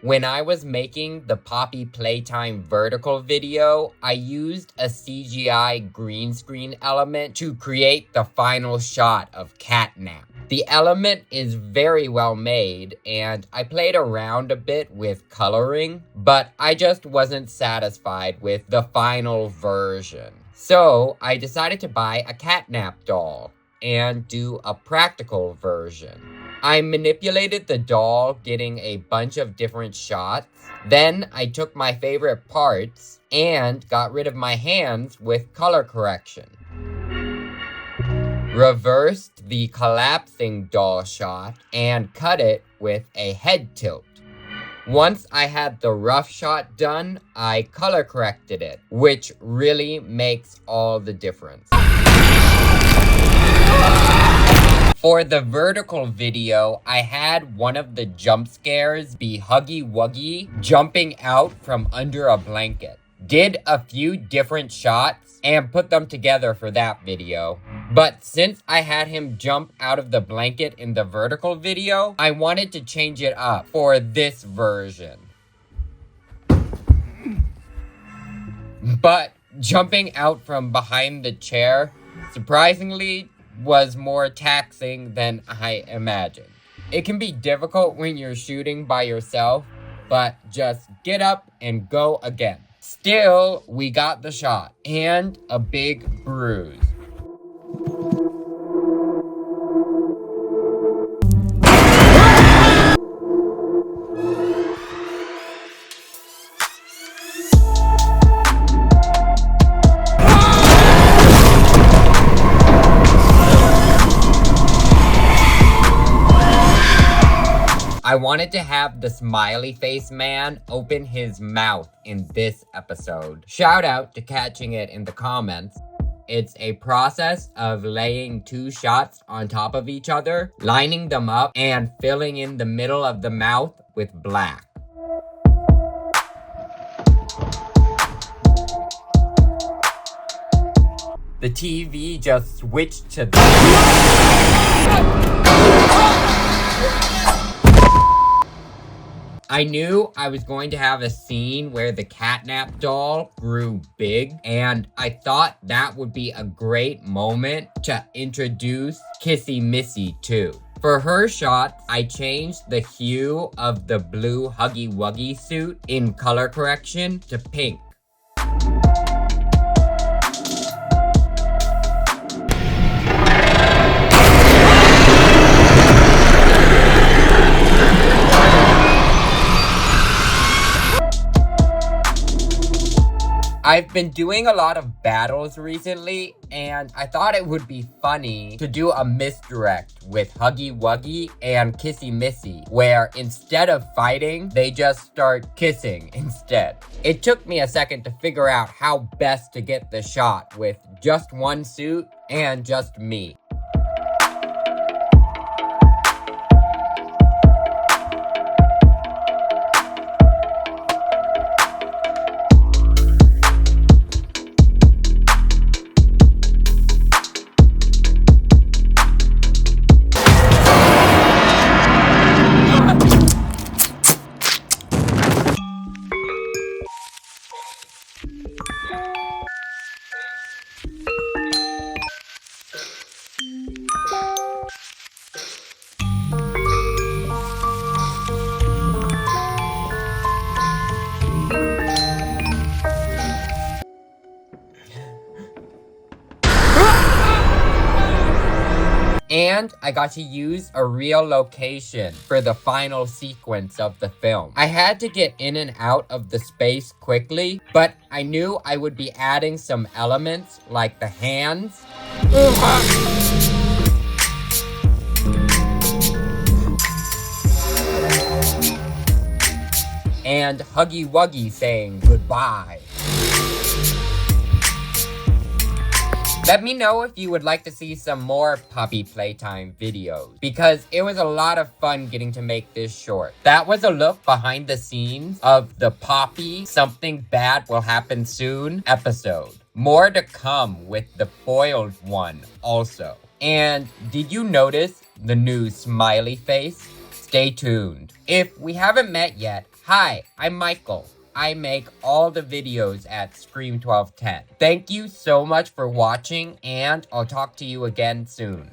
When I was making the Poppy Playtime vertical video, I used a CGI green screen element to create the final shot of Catnap. The element is very well made, and I played around a bit with coloring, but I just wasn't satisfied with the final version. So I decided to buy a Catnap doll and do a practical version. I manipulated the doll, getting a bunch of different shots. Then I took my favorite parts and got rid of my hands with color correction. Reversed the collapsing doll shot and cut it with a head tilt. Once I had the rough shot done, I color corrected it, which really makes all the difference. For the vertical video, I had one of the jump scares be Huggy Wuggy jumping out from under a blanket. Did a few different shots and put them together for that video. But since I had him jump out of the blanket in the vertical video, I wanted to change it up for this version. But jumping out from behind the chair, surprisingly, was more taxing than I imagined. It can be difficult when you're shooting by yourself, but just get up and go again. Still, we got the shot and a big bruise. I wanted to have the smiley face man open his mouth in this episode. Shout out to catching it in the comments. It's a process of laying two shots on top of each other, lining them up, and filling in the middle of the mouth with black. The TV just switched to I knew I was going to have a scene where the Catnap doll grew big, and I thought that would be a great moment to introduce Kissy Missy too. For her shots, I changed the hue of the blue Huggy Wuggy suit in color correction to pink. I've been doing a lot of battles recently, and I thought it would be funny to do a misdirect with Huggy Wuggy and Kissy Missy, where instead of fighting, they just start kissing instead. It took me a second to figure out how best to get the shot with just one suit and just me. And I got to use a real location for the final sequence of the film. I had to get in and out of the space quickly, but I knew I would be adding some elements like the hands. And Huggy Wuggy saying goodbye. Let me know if you would like to see some more Poppy Playtime videos, because it was a lot of fun getting to make this short. That was a look behind the scenes of the Poppy Something Bad Will Happen Soon episode. More to come with the foiled one also. And did you notice the new smiley face? stay tuned. If we haven't met yet, hi, I'm Michael. I make all the videos at Scream 1210. Thank you so much for watching, and I'll talk to you again soon.